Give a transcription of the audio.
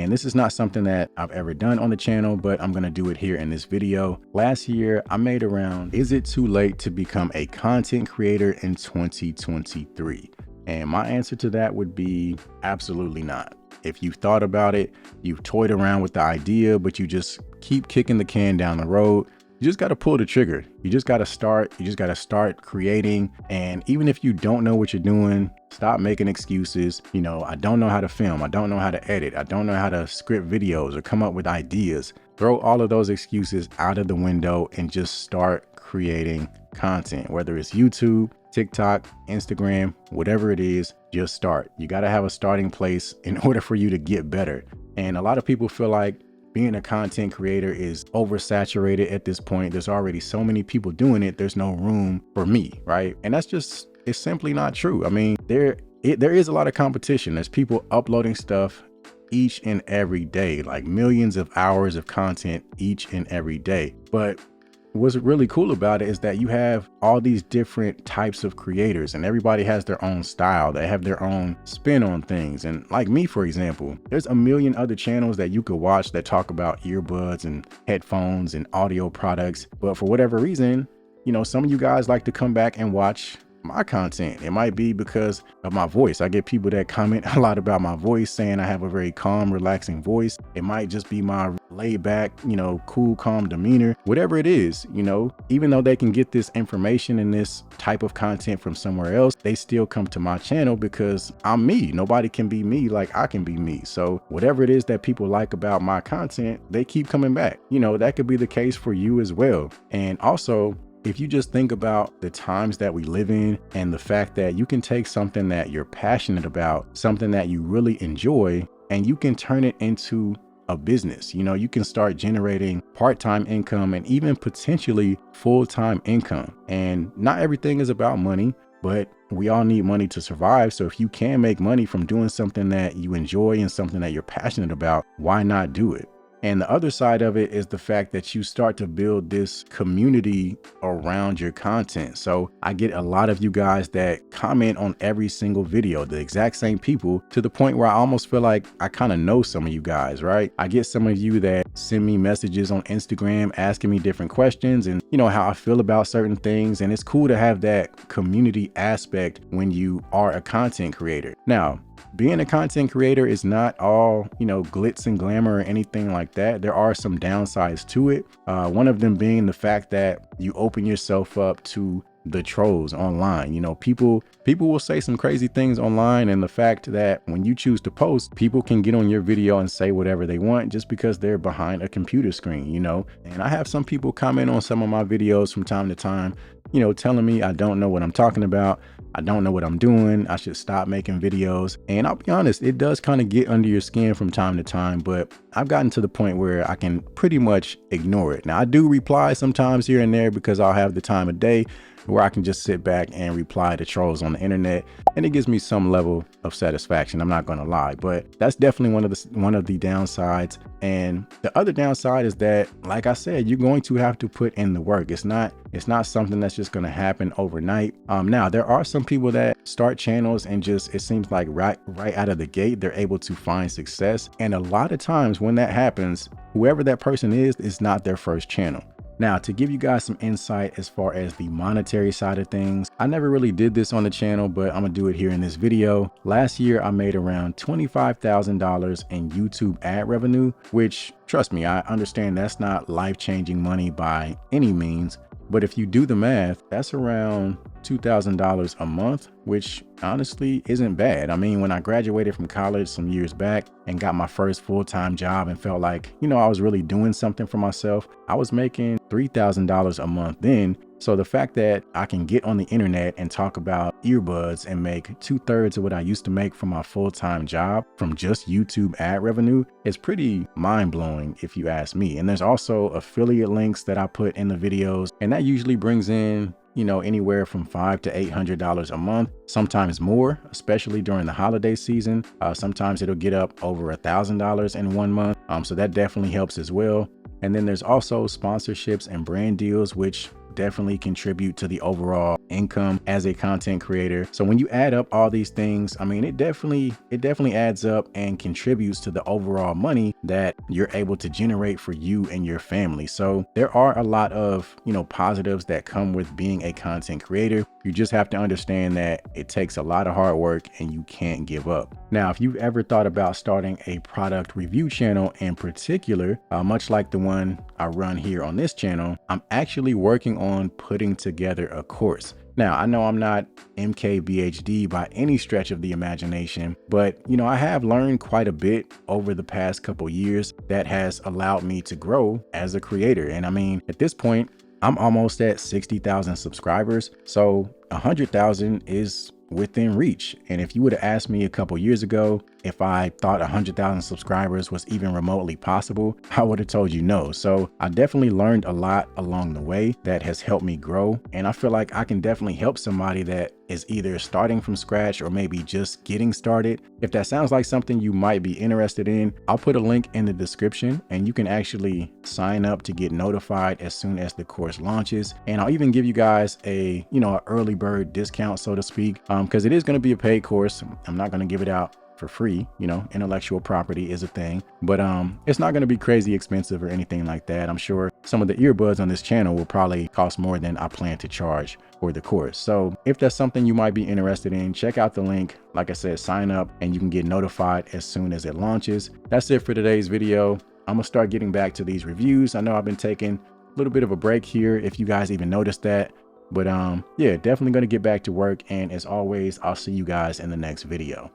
And this is not something that I've ever done on the channel, but I'm gonna do it here in this video. Last year, I made around, is it too late to become a content creator in 2023? And my answer to that would be absolutely not. If you've thought about it, you've toyed around with the idea, but you just keep kicking the can down the road, you just got to pull the trigger. You just got to start. You just got to start creating. And even if you don't know what you're doing, stop making excuses. You know, I don't know how to film. I don't know how to edit. I don't know how to script videos or come up with ideas. Throw all of those excuses out of the window and just start creating content, whether it's YouTube, TikTok, Instagram, whatever it is, just start. You got to have a starting place in order for you to get better. And a lot of people feel like being a content creator is oversaturated at this point. There's already so many people doing it. There's no room for me, right? And that's just, it's simply not true. I mean, there is a lot of competition. There's people uploading stuff each and every day, like millions of hours of content each and every day. But what's really cool about it is that you have all these different types of creators and everybody has their own style. They have their own spin on things. And like me, for example, there's a million other channels that you could watch that talk about earbuds and headphones and audio products. But for whatever reason, you know, some of you guys like to come back and watch my content. It might be because of my voice. I get people that comment a lot about my voice, saying I have a very calm, relaxing voice. It might just be my laid back, you know, cool, calm demeanor, whatever it is, you know, even though they can get this information and this type of content from somewhere else, they still come to my channel because I'm me. Nobody can be me like I can be me. So whatever it is that people like about my content, they keep coming back. You know, that could be the case for you as well. And also, if you just think about the times that we live in and the fact that you can take something that you're passionate about, something that you really enjoy, and you can turn it into a business. You know, you can start generating part-time income and even potentially full-time income. And not everything is about money, but we all need money to survive. So if you can make money from doing something that you enjoy and something that you're passionate about, why not do it? And the other side of it is the fact that you start to build this community around your content. So I get a lot of you guys that comment on every single video, the exact same people, to the point where I almost feel like I kind of know some of you guys, right? I get some of you that send me messages on Instagram asking me different questions and, you know, how I feel about certain things. And it's cool to have that community aspect when you are a content creator. Now, being a content creator is not all, you know, glitz and glamour or anything like that. There are some downsides to it. One of them being the fact that you open yourself up to the trolls online. You know, people will say some crazy things online, and the fact that when you choose to post, people can get on your video and say whatever they want just because they're behind a computer screen, you know. And I have some people comment on some of my videos from time to time, you know, telling me I don't know what I'm talking about. I don't know what I'm doing. I should stop making videos. And I'll be honest, it does kind of get under your skin from time to time, but I've gotten to the point where I can pretty much ignore it. Now, I do reply sometimes here and there because I'll have the time of day where I can just sit back and reply to trolls on the internet, and it gives me some level of satisfaction. I'm not going to lie, but that's definitely one of the downsides. And the other downside is that, like I said, you're going to have to put in the work. It's not something that's just going to happen overnight. Now there are some people that start channels and just, it seems like right out of the gate, they're able to find success. And a lot of times when that happens, whoever that person is not their first channel. Now, to give you guys some insight as far as the monetary side of things, I never really did this on the channel, but I'm gonna do it here in this video. Last year, I made around $25,000 in YouTube ad revenue, which, trust me, I understand that's not life-changing money by any means, but if you do the math, that's around $2,000 a month, which honestly isn't bad. I mean, when I graduated from college some years back and got my first full-time job and felt like, you know, I was really doing something for myself, I was making $3,000 a month then. So the fact that I can get on the internet and talk about earbuds and make 2/3 of what I used to make from my full-time job from just YouTube ad revenue is pretty mind-blowing if you ask me. And there's also affiliate links that I put in the videos, and that usually brings in, you know, anywhere from $500 to $800 a month, sometimes more, especially during the holiday season. Sometimes it'll get up over $1,000 in 1 month. So that definitely helps as well. And then there's also sponsorships and brand deals, which definitely contribute to the overall income as a content creator. So when you add up all these things, I mean, it definitely adds up and contributes to the overall money that you're able to generate for you and your family. So there are a lot of, positives that come with being a content creator. You just have to understand that it takes a lot of hard work and you can't give up. Now, if you've ever thought about starting a product review channel in particular, much like the one I run here on this channel, I'm actually working on putting together a course. Now, I know I'm not MKBHD by any stretch of the imagination, but I have learned quite a bit over the past couple years that has allowed me to grow as a creator. And I mean, at this point, I'm almost at 60,000 subscribers. So 100,000 is within reach. And if you would have asked me a couple years ago if I thought 100,000 subscribers was even remotely possible, I would have told you no. So I definitely learned a lot along the way that has helped me grow. And I feel like I can definitely help somebody that is either starting from scratch or maybe just getting started. If that sounds like something you might be interested in, I'll put a link in the description and you can actually sign up to get notified as soon as the course launches. And I'll even give you guys a, an early bird discount, so to speak, because it is going to be a paid course. I'm not going to give it out for free. Intellectual property is a thing, but it's not going to be crazy expensive or anything like that. I'm sure some of the earbuds on this channel will probably cost more than I plan to charge for the course. So if that's something you might be interested in, check out the link. Like I said, sign up and you can get notified as soon as it launches. That's it for today's video. I'm gonna start getting back to these reviews. I know I've been taking a little bit of a break here, if you guys even noticed that, but yeah, definitely gonna get back to work. And as always, I'll see you guys in the next video.